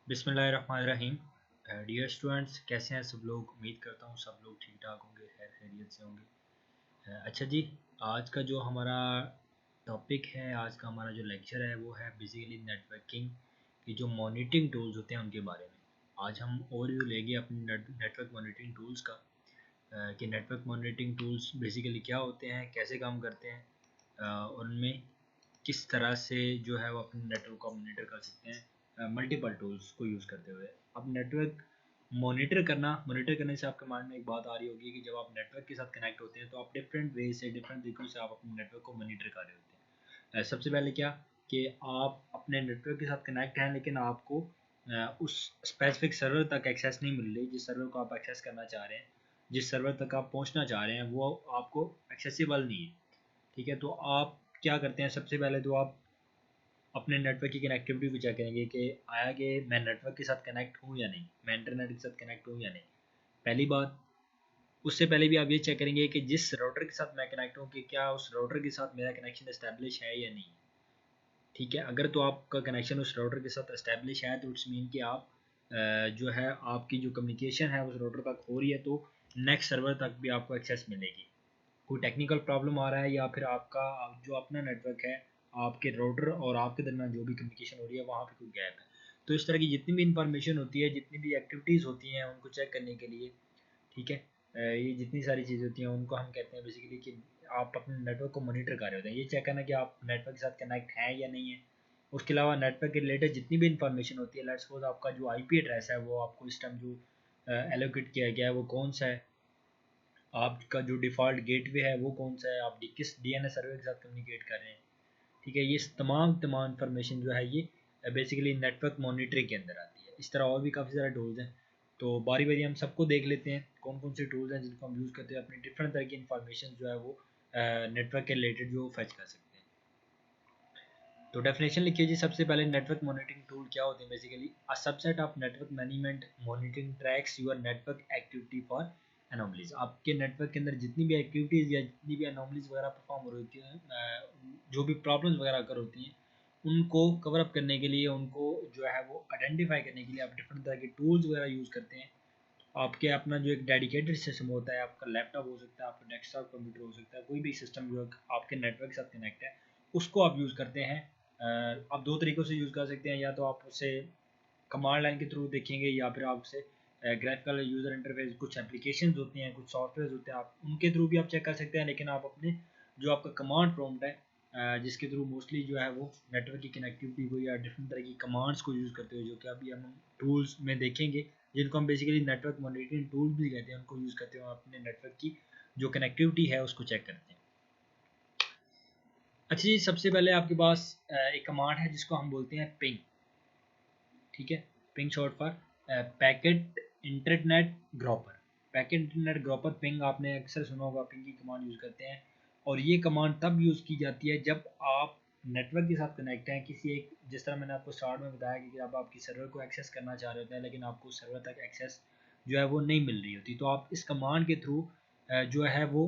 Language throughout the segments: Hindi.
बिस्मिल्लाहिर्रहमानिर्रहीम। डियर स्टूडेंट्स, कैसे हैं सब लोग। उम्मीद करता हूँ सब लोग ठीक ठाक होंगे, खैर खैरियत से होंगे। अच्छा जी, आज का जो हमारा टॉपिक है, आज का हमारा जो लेक्चर है वो है बेसिकली नेटवर्किंग की जो मॉनिटरिंग टूल्स होते हैं उनके बारे में। आज हम ओवरव्यू लेंगे अपने नेटवर्क मॉनिटरिंग टूल्स का, कि नेटवर्क मॉनिटरिंग टूल्स बेसिकली क्या होते हैं, कैसे काम करते हैं, उनमें किस तरह से जो है वो अपने नेटवर्क को मॉनिटर कर सकते हैं मल्टीपल टूल्स को यूज़ करते हुए। अब नेटवर्क मॉनिटर करने से आपके माइंड में एक बात आ रही होगी कि जब आप नेटवर्क के साथ कनेक्ट होते हैं तो आप डिफरेंट वे से, डिफरेंट तरीकों से आप अपने नेटवर्क को मॉनिटर कर रहे होते हैं। सबसे पहले क्या कि आप अपने नेटवर्क के साथ कनेक्ट हैं लेकिन आपको उस स्पेसिफिक सर्वर तक एक्सेस नहीं मिल रही जिस सर्वर को आप एक्सेस करना चाह रहे हैं, जिस सर्वर तक आप पहुंचना चाह रहे हैं वो आपको एक्सेसिबल नहीं है। ठीक है, तो आप क्या करते हैं, सबसे पहले तो आप अपने नेटवर्क की कनेक्टिविटी को चेक करेंगे कि आया कि मैं नेटवर्क के साथ कनेक्ट हूँ या नहीं, मैं इंटरनेट के साथ कनेक्ट हूँ या नहीं। पहली बात, उससे पहले भी आप ये चेक करेंगे कि जिस राउटर के साथ मैं कनेक्ट हूँ कि क्या उस राउटर के साथ मेरा कनेक्शन इस्टेब्लिश है या नहीं। ठीक है, अगर तो आपका कनेक्शन उस राउटर के साथ इस्टेब्लिश है तो इट्स मीन कि आप जो है आपकी जो कम्युनिकेशन है उस राउटर तक हो रही है, तो नेक्स्ट सर्वर तक भी आपको एक्सेस मिलेगी। कोई टेक्निकल प्रॉब्लम आ रहा है या फिर आपका जो अपना नेटवर्क है, आपके राउटर और आपके दरमियान जो भी कम्युनिकेशन हो रही है वहाँ पे कोई गैप है, तो इस तरह की जितनी भी इंफॉर्मेशन होती है, जितनी भी एक्टिविटीज़ होती हैं उनको चेक करने के लिए। ठीक है, ये जितनी सारी चीज़ें होती हैं उनको हम कहते हैं बेसिकली कि आप अपने नेटवर्क को मॉनिटर कर रहे होते हैं। ये चेक करना कि आप नेटवर्क के साथ कनेक्ट हैं या नहीं है। उसके अलावा नेटवर्क के रिलेटेड जितनी भी इंफॉर्मेशन होती है, लेट्स सपोज आपका जो आईपी एड्रेस है वो आपको इस टाइम जो एलोकेट किया गया है वो कौन सा है, आपका जो डिफ़ॉल्ट गेटवे है वो कौन सा है, आप किस डीएनएस सर्वर के साथ कम्युनिकेट कर रहे हैं। ठीक है, ये तमाम तमाम इन्फॉर्मेशन जो है ये बेसिकली नेटवर्क मॉनिटरिंग के अंदर आती है। इस तरह और भी काफ़ी सारे टूल्स हैं, तो बारी बारी हम सबको देख लेते हैं कौन कौन से टूल्स हैं जिनको हम यूज़ करते हैं अपनी डिफरेंट तरह की इन्फॉर्मेशन जो है वो नेटवर्क के रिलेटेड जो फैच कर सकते हैं। तो डेफिनेशन लिखिए जी। सबसे पहले नेटवर्क मॉनिटरिंग टूल क्या होते हैं, basically a subset of network management monitoring tracks your network activity for anomalies. आपके नेटवर्क के अंदर जितनी भी एक्टिविटीज़ या जितनी भी एनोमलीज वगैरह परफॉर्म हो रही होती हैं, जो भी प्रॉब्लम्स वगैरह अगर होती हैं उनको कवर अप करने के लिए, उनको जो है वो आइडेंटिफाई करने के लिए आप डिफरेंट तरह के टूल्स वगैरह यूज़ करते हैं। आपके अपना जो एक डेडिकेटेड सिस्टम होता है, आपका लैपटॉप हो सकता है, आपका डेस्कटॉप कंप्यूटर हो सकता है, कोई भी सिस्टम जो आपके नेटवर्क के साथ कनेक्ट है उसको आप यूज़ करते हैं। आप दो तरीक़ों से यूज़ कर सकते हैं, या तो आप उसे कमांड लाइन के थ्रू देखेंगे या फिर आप उसे ग्राफिकल यूज़र इंटरफेस, कुछ एप्लीकेशंस होती हैं, कुछ सॉफ्टवेयर होते हैं, आप उनके थ्रू भी आप चेक कर सकते हैं। लेकिन आप अपने जो आपका कमांड प्रॉम्प्ट है, जिसके थ्रू मोस्टली जो है वो नेटवर्क की कनेक्टिविटी को या डिफरेंट तरह की कमांड्स को यूज़ करते हुए, जो कि अभी हम टूल्स में देखेंगे जिनको हम बेसिकली नेटवर्क मॉनिटरिंग टूल भी कहते हैं, उनको यूज़ करते हुए अपने नेटवर्क की जो कनेक्टिविटी है उसको चेक करते हैं। अच्छा जी, सबसे पहले आपके पास एक कमांड है जिसको हम बोलते हैं पिंग। ठीक है, ping short for packet internet groper. Packet internet groper ping आपने अक्सर सुना होगा, पिंग की कमांड यूज़ करते हैं। और ये कमांड तब यूज़ की जाती है जब आप नेटवर्क के साथ कनेक्ट हैं किसी एक, जिस तरह मैंने आपको स्टार्ट में बताया कि अब आप किसी सर्वर को एक्सेस करना चाह रहे होते हैं लेकिन आपको सर्वर तक एक्सेस जो है वो नहीं मिल रही होती, तो आप इस कमांड के थ्रू जो है वो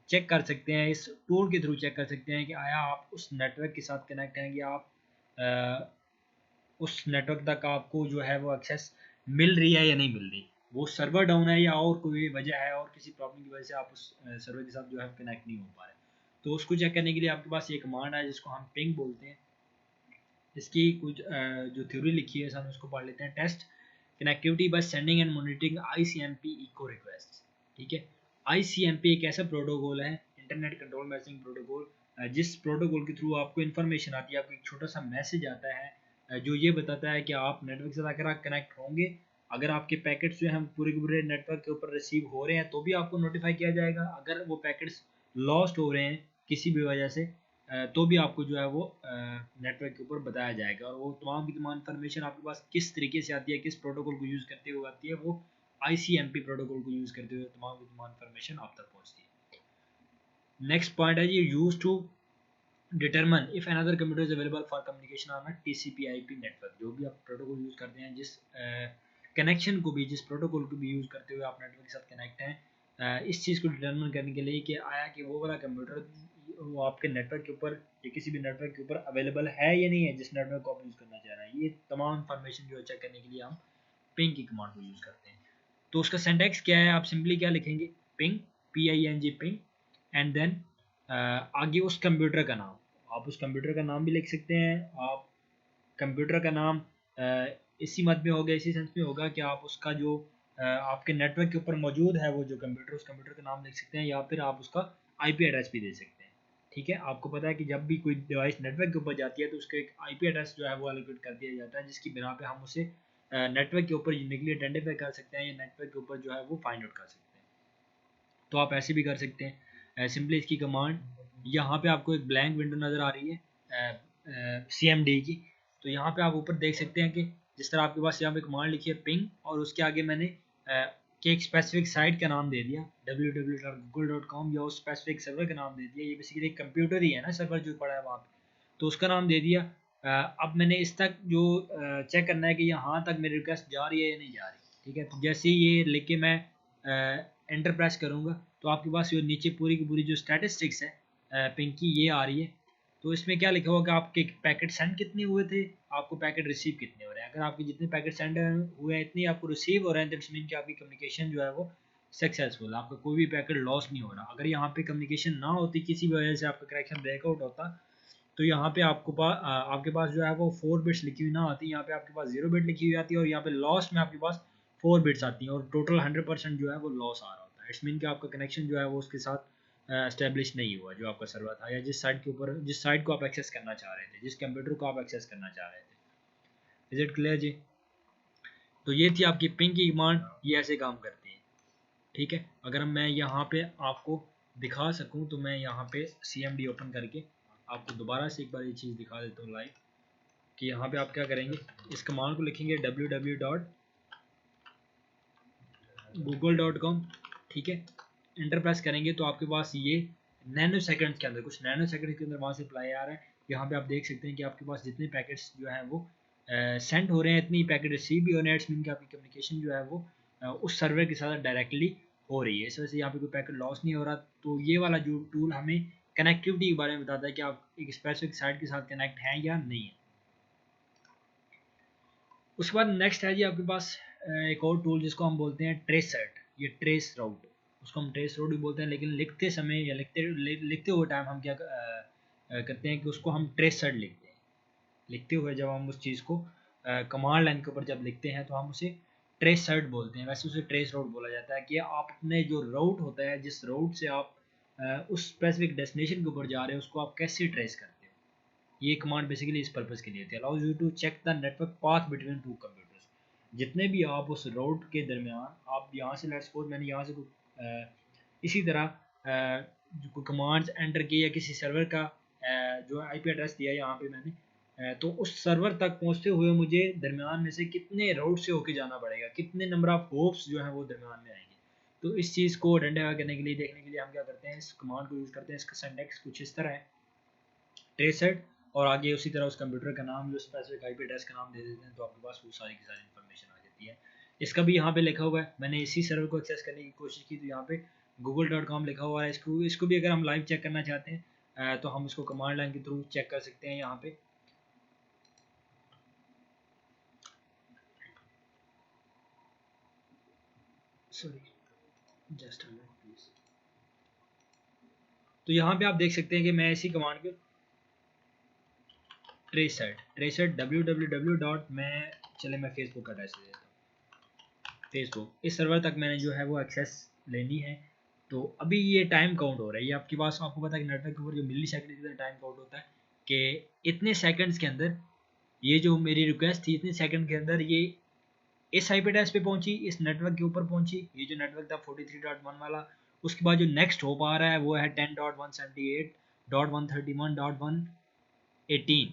चेक कर सकते हैं, इस टूल के थ्रू चेक कर सकते हैं कि आया आप उस नेटवर्क के साथ कनेक्ट हैं, कि आप उस नेटवर्क तक आपको जो है वो एक्सेस मिल रही है या नहीं मिल रही, वो सर्वर डाउन है या और कोई वजह है और किसी प्रॉब्लम की वजह से आप उस सर्वर के साथ जो है कनेक्ट नहीं हो पा रहे। तो उसको चेक करने के लिए आपके पास ये कमांड है जिसको हम पिंग बोलते हैं। इसकी कुछ जो थ्योरी लिखी है हम उसको पढ़ लेते हैं। Test connectivity by sending and monitoring ICMP echo request. ठीक है, आईसीएमपी एक ऐसा प्रोटोकॉल है, इंटरनेट कंट्रोल मैसेजिंग प्रोटोकॉल, जिस प्रोटोकॉल के थ्रू आपको इन्फॉर्मेशन आती है, आपको एक छोटा सा मैसेज आता है जो ये बताता है कि आप नेटवर्क से अगर आप कनेक्ट होंगे, अगर आपके पैकेट्स जो हैं पूरे के पूरे नेटवर्क के ऊपर रिसीव हो रहे हैं तो भी आपको नोटिफाई किया जाएगा, अगर वो पैकेट्स लॉस्ट हो रहे हैं किसी भी वजह से तो भी आपको जो है वो नेटवर्क के ऊपर बताया जाएगा। और वो तमाम की तमाम इन्फॉर्मेशन आपके पास किस तरीके से आती है, किस प्रोटोकॉल को यूज़ करते हुए आती है, वो आईसीएमपी प्रोटोकॉल को यूज़ करते हुए तमाम की तमाम इन्फॉर्मेशन आप तक पहुँचती है। नेक्स्ट पॉइंट है जी, use to determine if another computer is available for communication on a TCP IP network. जो भी आप प्रोटोकॉल यूज़ करते हैं, जिस कनेक्शन को भी, जिस प्रोटोकॉल को भी यूज़ करते हुए आप नेटवर्क के साथ कनेक्ट हैं, इस चीज़ को डिटरमिन करने के लिए कि आया कि वो वाला कंप्यूटर वो आपके नेटवर्क के ऊपर या किसी भी नेटवर्क के ऊपर अवेलेबल है या नहीं है जिस नेटवर्क को आप यूज़ करना चाह रहे हैं। ये तमाम इंफॉर्मेशन जो है चेक करने के लिए हम पिंग की कमांड को यूज़ करते हैं। तो उसका सिंटैक्स क्या है, आप सिंपली क्या लिखेंगे, ping, PING ping, and then आगे उस कंप्यूटर का नाम, आप उस कंप्यूटर का नाम भी लिख सकते हैं। आप कंप्यूटर का नाम इसी मत में होगा, इसी सेंस में होगा कि आप उसका जो आपके नेटवर्क के ऊपर मौजूद है वो जो कंप्यूटर, उस कंप्यूटर का नाम लिख सकते हैं, या फिर आप उसका IP एड्रेस भी दे सकते हैं। ठीक है, आपको पता है कि जब भी कोई डिवाइस नेटवर्क के ऊपर जाती है तो उसका एक IP एड्रेस जो है वो एलोकेट कर दिया जाता है, जिसकी बिना पे हम उसे नेटवर्क के ऊपर यूनिकली आइडेंटिफाई कर सकते हैं या नेटवर्क के ऊपर जो है वो फाइंड आउट कर सकते हैं। तो आप ऐसे भी कर सकते हैं। सिंपली इसकी कमांड, यहाँ पे आपको एक ब्लैंक विंडो नज़र आ रही है CMD की। तो यहाँ पे आप ऊपर देख सकते हैं कि जिस तरह आपके पास यहाँ पे कमांड लिखी है पिंग, और उसके आगे मैंने कि एक स्पेसिफिक साइट का नाम दे दिया www.google.com, या उस स्पेसिफिक सर्वर का नाम दे दिया। ये बेसिकली एक कंप्यूटर ही है ना, सर्वर जो पड़ा है वहाँ पे, तो उसका नाम दे दिया। अब मैंने इस तक जो चेक करना है कि यहाँ तक मेरी रिक्वेस्ट जा रही है या नहीं जा रही। ठीक है, तो जैसे ही ये लिख के मैं एंटर प्रेस करूँगा तो आपके पास ये नीचे पूरी की पूरी जो स्टैटिस्टिक्स है पिंग की ये आ रही है। तो इसमें क्या लिखा होगा कि आपके पैकेट सेंड कितने हुए थे, आपको पैकेट रिसीव कितने हो रहे हैं। अगर आपके जितने पैकेट सेंड हुए हैं इतने आपको रिसीव हो रहे हैं, तो इट्स मीन कि आपकी कम्युनिकेशन जो है वो सक्सेसफुल, आपका कोई भी पैकेट लॉस नहीं हो रहा। अगर यहाँ पे कम्युनिकेशन ना होती, किसी भी वजह से आपका कनेक्शन ब्रेकआउट होता, तो यहाँ पे आपके पास जो है वो 4 बिट्स लिखी हुई ना आती, यहाँ पे आपके पास 0 बिट लिखी हुई आती है, और यहाँ पे लॉस में आपके पास 4 बिट्स आती हैं, और टोटल 100% जो है वो लॉस आ रहा होता है। इट्स मीन कि आपका कनेक्शन जो है वो उसके साथ एस्टेब्लिश नहीं हुआ, जो आपका सर्वर था, या जिस साइट के ऊपर, जिस साइट को आप एक्सेस करना चाह रहे थे, जिस कंप्यूटर को आप एक्सेस करना चाह रहे थे। इज इट क्लियर जी? तो ये थी आपकी पिंग की कमांड, ये ऐसे काम करती है। ठीक है, अगर मैं यहाँ पे आपको दिखा सकूँ तो मैं यहाँ पे CMD ओपन करके आपको दोबारा से एक बार ये चीज़ दिखा देता हूँ लाइव, कि यहाँ पे आप क्या करेंगे, इस कमांड को लिखेंगे www.google.com। ठीक है, इंटर प्रेस करेंगे तो आपके पास ये नैनो सेकंड्स के अंदर, कुछ नैनो सेकंड के अंदर वहाँ से अप्लाई आ रहा है। यहाँ पे आप देख सकते हैं कि आपके पास जितने पैकेट्स जो है वो सेंड हो रहे हैं, इतनी पैकेट रिसीव भी हो रहे हैं। इट्स मीन कि आपकी कम्युनिकेशन जो है वो उस सर्वर के साथ डायरेक्टली हो रही है, इस वजह से यहाँ पे कोई पैकेट लॉस नहीं हो रहा। तो ये वाला जो टूल हमें कनेक्टिविटी के बारे में बताता है कि आप एक स्पेसिफिक साइट के साथ कनेक्ट हैं या नहीं है। उसके बाद नेक्स्ट है जी आपके पास एक और टूल जिसको हम बोलते हैं ट्रेसर्ट, ये ट्रेस राउट, उसको हम ट्रेस राउट भी बोलते हैं, लेकिन लिखते समय या लिखते हुए टाइम हम क्या करते हैं कि उसको हम ट्रेसर्ट लिखते हैं। लिखते हुए जब हम उस चीज़ को कमांड लाइन के ऊपर जब लिखते हैं तो हम उसे ट्रेसर्ट बोलते हैं। वैसे उसे ट्रेस राउट बोला जाता है कि आप अपने जो राउट होता है, जिस राउट से आप उस स्पेसिफिक डेस्टिनेशन के ऊपर जा रहे हैं, उसको आप कैसे ट्रेस करते हो। ये कमांड बेसिकली इस पर्पस के लिए होती है, allows you to check the network path between two computers. जितने भी आप उस राउट के दरमियान, आप यहाँ से लेट्स सपोज मैंने यहाँ से इसी तरह जो कमांड्स एंटर किए या किसी सर्वर का जो IP एड्रेस दिया यहाँ पे मैंने, तो उस सर्वर तक पहुँचते हुए मुझे दरमियान में से कितने राउट से होके जाना पड़ेगा, कितने नंबर ऑफ होप्स जो हैं वो दरमियान में आएंगे। तो इस चीज़ को आइडेंटिफाई करने के लिए, देखने के लिए हम क्या करते हैं, इस कमांड को यूज़ करते हैं। इसका सिंटैक्स कुछ इस तरह है, ट्रेसर्ट, और आगे उसी तरह उस कंप्यूटर का नाम, जो स्पेसिफिक IP एड्रेस का नाम दे देते हैं, तो आपके पास वो सारी की सारी इन्फॉर्मेशन आ जाती है। इसका भी यहाँ पे लिखा हुआ है, मैंने इसी सर्वर को एक्सेस करने की कोशिश की तो यहाँ पे google.com लिखा हुआ है। इसको भी अगर हम लाइव चेक करना चाहते हैं तो हम इसको कमांड लाइन के थ्रू चेक कर सकते हैं। यहाँ पे सॉरी जस्ट प्लीज, तो यहाँ पे आप देख सकते हैं कि मैं इसी कमांड के ट्रेसर्ट www. मैं फेसबुक का एड्रेस दे देता हूँ। फेसबुक, इस सर्वर तक मैंने जो है वो एक्सेस लेनी है। तो अभी ये टाइम काउंट हो रहा है, ये आपके पास, आपको पता है कि नेटवर्क के ऊपर जो मिली सेकंड के अंदर टाइम काउंट होता है, कि इतने सेकंड्स के अंदर ये जो मेरी रिक्वेस्ट थी, इतने सेकंड के अंदर ये इस IP एड्रेस पे पहुंची, इस नेटवर्क के ऊपर पहुंची। ये जो नेटवर्क था 43.1 वाला, उसके बाद जो नेक्स्ट हो पा रहा है वो है 10.178.113.118।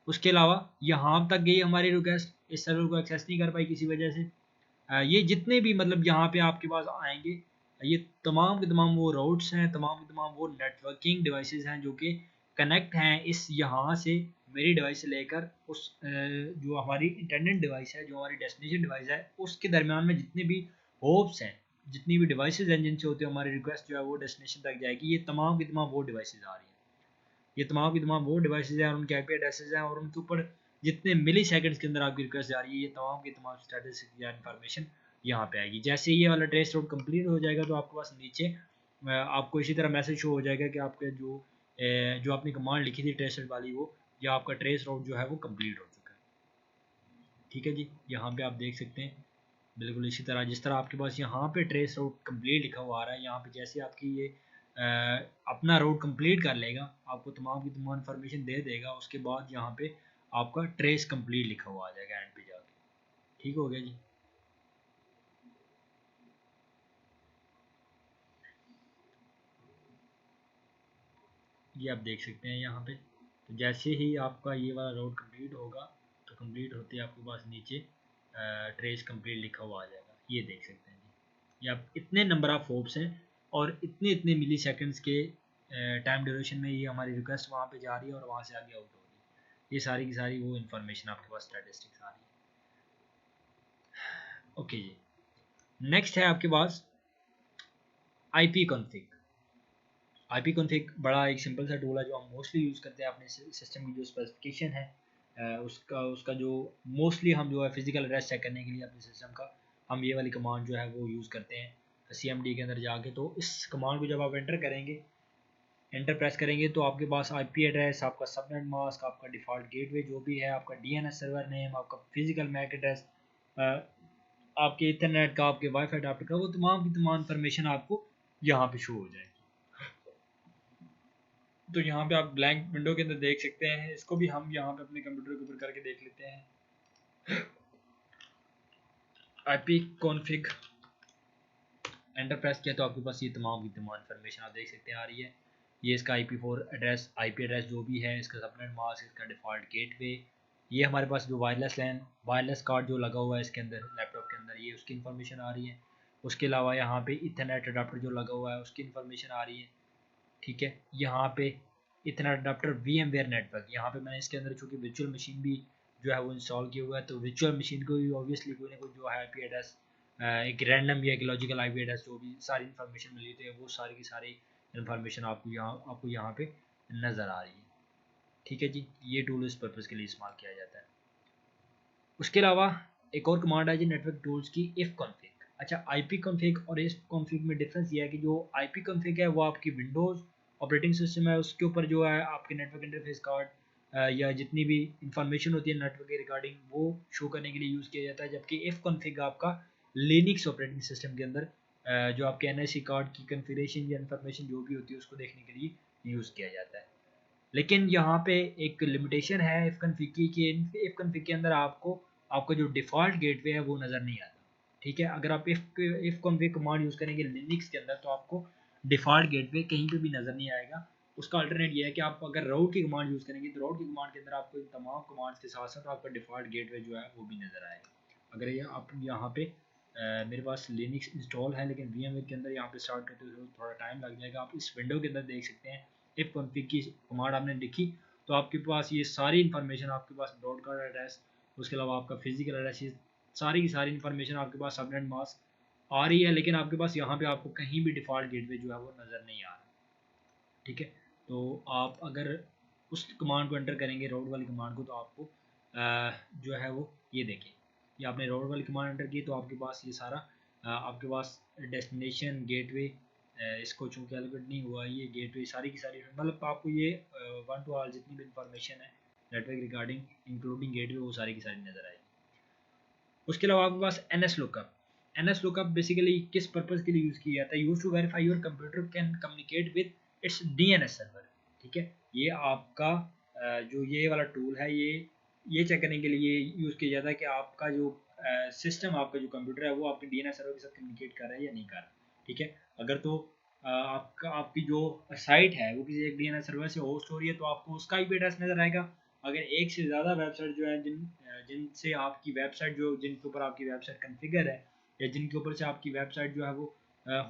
उसके अलावा यहाँ तक गई हमारी रिक्वेस्ट, इस सर्वर को एक्सेस नहीं कर पाई किसी वजह से। ये जितने भी मतलब यहाँ पे आपके पास आएंगे, ये तमाम के तमाम वो राउट्स हैं, तमाम के तमाम वो नेटवर्किंग डिवाइसेस हैं जो कि कनेक्ट हैं इस यहाँ से, मेरी डिवाइस से लेकर उस जो हमारी इंटरनेट डिवाइस है, जो हमारी डेस्टिनेशन डिवाइस है, उसके दरमियान में जितने भी होप्स हैं, जितनी भी डिवाइसेज हैं जिनसे होते हैं हमारी रिक्वेस्ट जो है वो डेस्टिनेशन तक जाएगी, ये तमाम की तमाम वो डिवाइसेज आ रही हैं, ये तमाम की तमाम वो डिवाइसेज हैं और उनके आईपी एड्रेसेस हैं और उनके ऊपर जितने मिली सेकंड्स के अंदर आपकी रिक्वेस्ट जा रही है, ये तमाम की तमाम स्टैटिस्टिक्स या इन्फॉर्मेशन यहाँ पे आएगी। जैसे ये वाला ट्रेस रूट कंप्लीट हो जाएगा तो आपके पास नीचे आपको इसी तरह मैसेज शो हो जाएगा कि आपके जो आपने कमांड लिखी थी ट्रेस रूट वाली, वो या आपका ट्रेस रूट जो है वो कंप्लीट हो चुका है। ठीक है जी, यहाँ पे आप देख सकते हैं बिल्कुल इसी तरह जिस तरह आपके पास यहाँ पे ट्रेस रूट कंप्लीट लिखा हुआ आ रहा है, यहाँ पे जैसे आपकी ये अपना रूट कंप्लीट कर लेगा, आपको तमाम की तमाम इन्फॉर्मेशन दे देगा, उसके बाद यहाँ पे आपका ट्रेस कंप्लीट लिखा हुआ आ जाएगा एंड पे जाके। ठीक हो गया जी। ये आप देख सकते हैं यहाँ पे, तो जैसे ही आपका ये वाला रूट कंप्लीट होगा तो कंप्लीट होते ही आपके पास नीचे ट्रेस कंप्लीट लिखा हुआ आ जाएगा, ये देख सकते हैं जी। ये आप इतने नंबर ऑफ होप्स हैं और इतने इतने मिली सेकेंड्स के टाइम ड्यूरेशन में ये हमारी रिक्वेस्ट वहाँ पे जा रही है और वहाँ से आगे आउट हो रही है। ये सारी की सारी वो इन्फॉर्मेशन आपके पास स्टैटिस्टिक्स आ रही है। ओके जी, नेक्स्ट है आपके पास आईपी कॉन्फ़िग। आईपी कॉन्फ़िग बड़ा एक सिंपल सा टूल है जो हम मोस्टली यूज़ करते हैं अपने सिस्टम की जो स्पेसिफिकेशन है उसका जो मोस्टली हम जो है फिजिकल एड्रेस चेक करने के लिए अपने सिस्टम का हम ये वाली कमांड जो है वो यूज़ करते हैं CMD के अंदर जाके। तो इस कमांड को जब आप एंटर करेंगे, एंटर प्रेस करेंगे तो आपके पास आईपी एड्रेस, आपका सबनेट मास्क, आपका डिफ़ॉल्ट गेटवे जो भी है, आपका DNS सर्वर नेम, आपका फिजिकल मैक एड्रेस, आपके इथरनेट का, आपके वाईफाई अडाप्टर का, वो तमाम की तमाम इन्फॉर्मेशन आपको यहाँ पे शो हो जाएगी। तो यहाँ पे आप ब्लैंक विंडो के अंदर देख सकते हैं, इसको भी हम यहाँ पे अपने कंप्यूटर के ऊपर करके देख लेते हैं। आईपी कॉन्फ़िग एंटर प्रेस किया तो आपके पास ये तमाम की तमाम इन्फॉर्मेशन आप देख सकते हैं आ रही है। ये इसका IP4 एड्रेस, IP एड्रेस जो भी है, इसका सबनेट मास्क, इसका डिफ़ॉल्ट गेटवे, ये हमारे पास जो वायरलेस लैन वायरलेस कार्ड जो लगा हुआ है इसके अंदर लैपटॉप के अंदर, ये उसकी इन्फॉर्मेशन आ रही है। उसके अलावा यहाँ पे इथरनेट अडाप्टर जो लगा हुआ है उसकी इन्फॉर्मेशन आ रही है। ठीक है, यहाँ पे इतना अडाप्टर VMware नेटवर्क, यहाँ पे मैंने इसके अंदर चूँकि वर्चुअल मशीन भी जो है वो इंस्टॉल किया हुआ है, तो वर्चुअल मशीन को भी ऑब्वियसली कोई ना कोई जो है IP एड्रेस, एक रैंडम या एक लॉजिकल IP एड्रेस जो भी सारी इन्फॉर्मेशन मिली थी वो सारी की सारी इन्फॉर्मेशन आपको यहाँ पे नज़र आ रही है। ठीक है जी, ये टूल इस पर्पज़ के लिए इस्तेमाल किया जाता है। उसके अलावा एक और कमांड है जी नेटवर्क टूल्स की, इफ़ कॉन्फ़िग। अच्छा, आईपी कॉन्फ़िग और इफ़ कॉन्फ़िग में डिफरेंस ये है कि जो आईपी कॉन्फ़िग है वो आपकी विंडोज़ ऑपरेटिंग सिस्टम है उसके ऊपर जो है आपके नेटवर्क इंटरफेस कार्ड या जितनी भी इंफॉर्मेशन होती है नेटवर्क के रिगार्डिंग वो शो करने के लिए यूज़ किया जाता है, जबकि इफ़ कॉन्फ़िग आपका लिनक्स ऑपरेटिंग सिस्टम के अंदर जो आपके NIC कार्ड की कन्फिगरेशन या इन्फॉर्मेशन जो भी होती है उसको देखने के लिए यूज़ किया जाता है। लेकिन यहाँ पे एक लिमिटेशन है इफ़ कॉन्फ़िग की कि इफ़ कॉन्फ़िग के अंदर आपको आपका जो डिफ़ॉल्ट गेटवे है वो नज़र नहीं आता। ठीक है, अगर आप इफ़ कॉन्फ़िग कमांड यूज़ करेंगे लिनक्स के अंदर तो आपको डिफ़ॉल्ट गेटवे कहीं पे भी नज़र नहीं आएगा। उसका अल्टरनेट ये है कि आप अगर राउट की कमांड यूज़ करेंगे तो राउट की कमांड के अंदर आपको इन तमाम कमांड्स के साथ साथ आपका डिफ़ॉल्ट गेटवे जो है वो भी नज़र आएगा। अगर ये आप यहाँ पे मेरे पास लिनक्स इंस्टॉल है लेकिन VMware के अंदर यहाँ पे स्टार्ट करते हुए थोड़ा टाइम लग जाएगा। आप इस विंडो के अंदर देख सकते हैं इफ़ कॉन्फ़िग की कमांड आपने लिखी तो आपके पास ये सारी इन्फॉर्मेशन आपके पास ब्रॉडकास्ट एड्रेस, उसके अलावा आपका फिजिकल एड्रेस, ये सारी की सारी इन्फॉर्मेशन आपके पास सबनेट मास्क आ रही है, लेकिन आपके पास यहाँ पे आपको कहीं भी डिफ़ॉल्ट गेटवे जो है वो नज़र नहीं आ रहा। ठीक है, तो आप अगर उस कमांड को एंटर करेंगे राउट वाली कमांड को तो आपको जो है वो ये देखें, ये आपने राउट वाली कमांड एंटर की तो आपके पास ये सारा आपके पास डेस्टिनेशन गेटवे इसको चूँकि एलोकेट नहीं हुआ, ये गेटवे सारी की सारी मतलब आपको ये वन टू ऑल जितनी भी इंफॉर्मेशन है नेटवर्क रिगार्डिंग इंक्लूडिंग गेटवे वो सारी की सारी नज़र आएगी। उसके अलावा आपके पास NS लुकअप बेसिकली किस पर्पज़ के लिए यूज़ किया जाता है? Use to verify your computer can communicate with its DNS server. ठीक है, ये आपका जो ये वाला टूल है ये चेक करने के लिए यूज़ किया जाता है कि आपका जो सिस्टम आपका जो कंप्यूटर है वो आपके DNS सर्वर के साथ कम्युनिकेट कर रहा है या नहीं कर रहा। ठीक है, अगर तो आपकी जो साइट है वो किसी एक DNS सर्वर से होस्ट हो रही है तो आपको उसका IP एड्रेस नज़र आएगा। अगर एक से ज़्यादा वेबसाइट जो है जिनसे आपकी वेबसाइट जो जिनके ऊपर आपकी वेबसाइट कॉन्फ़िगर है या जिनके ऊपर से आपकी वेबसाइट जो है वो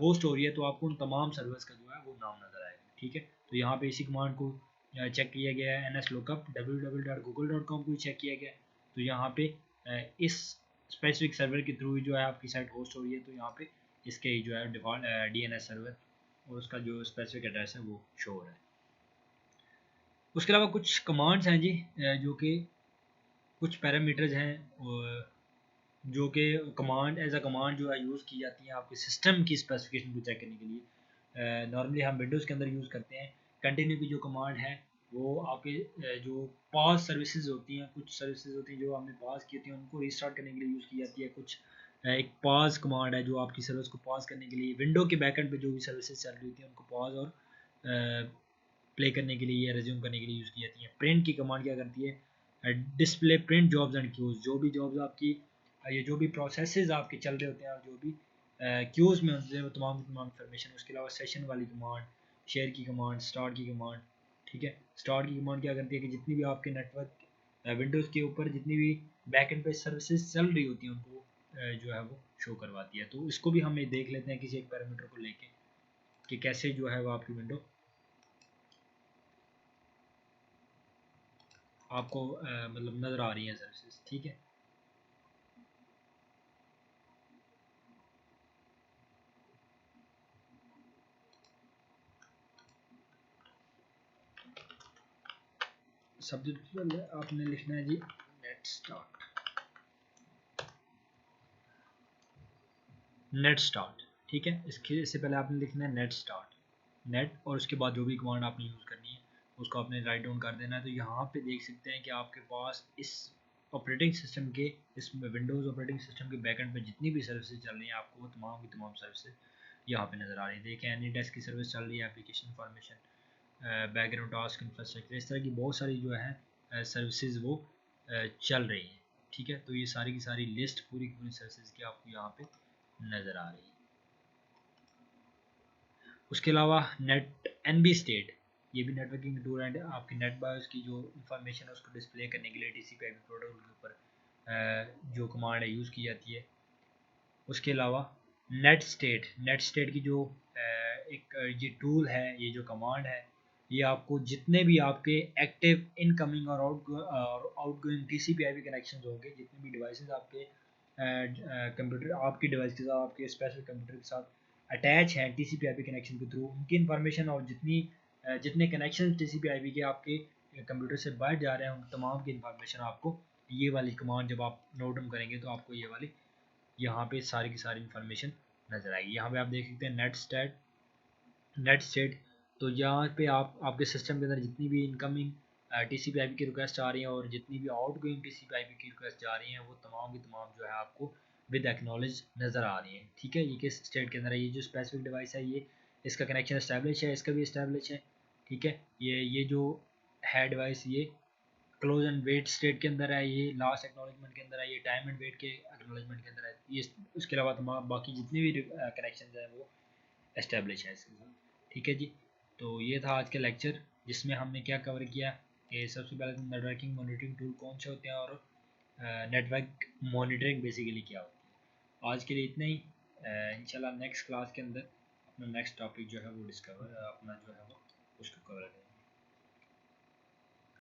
होस्ट हो रही है तो आपको उन तमाम सर्वर्स का जो है वो नाम नज़र आएगा। ठीक है, तो यहाँ पे इसी कमांड को चेक किया गया है NS lookup www.google.com को चेक किया गया है। तो यहाँ पे इस स्पेसिफिक सर्वर के थ्रू जो है आपकी साइट होस्ट हो रही है तो यहाँ पे इसके जो है डिफॉल्ट DNS सर्वर और उसका जो स्पेसिफिक एड्रेस है वो शो हो रहा है। उसके अलावा कुछ कमांड्स हैं जी, जो कि कुछ पैरामीटर्स हैं और जो कि कमांड एज अ कमांड जो है यूज़ की जाती है आपके सिस्टम की स्पेसिफिकेशन को चेक करने के लिए। नॉर्मली हम विंडोज़ के अंदर यूज़ करते हैं। कंटिन्यू की जो कमांड है वो आपके जो पॉज सर्विसेज होती हैं, कुछ सर्विसेज होती हैं जो हमने पॉज की होती हैं उनको रिस्टार्ट करने के लिए यूज़ की जाती है। कुछ एक पॉज कमांड है जो आपकी सर्विस को पॉज करने के लिए, विंडो के बैकएंड पे जो भी सर्विसेज चल रही होती हैं उनको पॉज और प्ले करने के लिए या रिज्यूम करने के लिए यूज़ की जाती है। प्रिंट की कमांड क्या करती है, display print jobs and queues, जो भी जॉब्स आपकी ये जो भी प्रोसेसेस आपके चल रहे होते हैं और जो भी क्यूज में होते हैं वो तमाम इन्फॉर्मेशन। उसके अलावा सेशन वाली कमांड, शेयर की कमांड, स्टार्ट की कमांड, ठीक है। स्टार्ट की कमांड क्या करती है कि जितनी भी आपके नेटवर्क विंडोज़ के ऊपर जितनी भी बैकएंड पे सर्विसेज चल रही होती हैं उनको जो है वो शो करवाती है। तो इसको भी हम देख लेते हैं किसी एक पैरामीटर को लेके कि कैसे जो है वो आपकी विंडो आपको मतलब नज़र आ रही है सर्विसेज, ठीक है। सबसे पहले आपने लिखना है जी नेट स्टार्ट, नेट स्टार्ट, ठीक है। इससे पहले आपने लिखना है नेट स्टार्ट, नेट, और उसके बाद जो भी कमांड आपने यूज़ करनी है उसको आपने राइट डाउन कर देना है। तो यहाँ पे देख सकते हैं कि आपके पास इस ऑपरेटिंग सिस्टम के, इस विंडोज़ ऑपरेटिंग सिस्टम के बैकएंड पे जितनी भी सर्विसेज चल रही हैं आपको वो तमाम की तमाम सर्विसेज यहाँ पे नज़र आ रही है। देखें एनी डेस्क की सर्विस चल रही है, application information, background task, infrastructure, इस तरह की बहुत सारी जो है सर्विसेज वो चल रही हैं, ठीक है। तो ये सारी की सारी लिस्ट पूरी की पूरी सर्विसेज की आपको यहाँ पे नज़र आ रही है। उसके अलावा नेट NB स्टेट, ये भी नेटवर्किंग टूल एंड आपकी नेट बायोस की जो इन्फॉर्मेशन है उसको डिस्प्ले करने के लिए TCP/IP प्रोटोकॉल के ऊपर जो कमांड है यूज़ की जाती है। उसके अलावा नेट स्टेट की जो एक ये टूल है, ये जो कमांड है, ये आपको जितने भी आपके एक्टिव इनकमिंग और आउटगोइंग TCP/IP कनेक्शन होंगे, जितने भी डिवाइसेस आपके कंप्यूटर आपकी डिवाइस के साथ, आपके स्पेशल कंप्यूटर के साथ अटैच हैं TCP/IP कनेक्शन के थ्रू, उनकी इन्फॉर्मेशन और जितने कनेक्शन TCP/IP के आपके कंप्यूटर से बाहर जा रहे हैं उन तमाम की इन्फॉर्मेशन आपको ये वाली कमांड जब आप नोट डाउन करेंगे तो आपको ये वाली यहाँ पे सारी की सारी इन्फॉर्मेशन नज़र आएगी। यहाँ पे आप देख सकते हैं नेट स्टेट। तो यहाँ पे आप आपके सिस्टम के अंदर जितनी भी इनकमिंग TCP/IP की रिक्वेस्ट आ रही हैं और जितनी भी आउटगोइंग TCP/IP की रिक्वेस्ट जा रही हैं वो तमाम की तमाम जो है आपको विद एक्नॉलेज नज़र आ रही हैं, ठीक है। ये किस स्टेट के अंदर है, ये जो स्पेसिफिक डिवाइस है ये इसका कनेक्शन इस्टेब्लिश है, इसका भी इस्टेब्लिश है, ठीक है। ये जो है डिवाइस ये क्लोज एंड वेट स्टेट के अंदर है, ये लास्ट एक्नॉलेजमेंट के अंदर है, ये टाइम एंड वेट के एक्नॉलेजमेंट के अंदर है, ये उसके अलावा तमाम बाकी जितने भी कनेक्शन हैं वो एस्टेब्लिश है इसके साथ, ठीक है जी। तो ये था आज का लेक्चर जिसमें हमने क्या कवर किया कि सबसे पहले तो नेटवर्किंग मॉनिटरिंग टूल कौन से होते हैं और नेटवर्क मॉनिटरिंग बेसिकली क्या होती है। आज के लिए इतना ही। इंशाल्लाह नेक्स्ट क्लास के अंदर अपना नेक्स्ट टॉपिक जो है वो डिस्कवर अपना जो है वो उसको कवर करेंगे।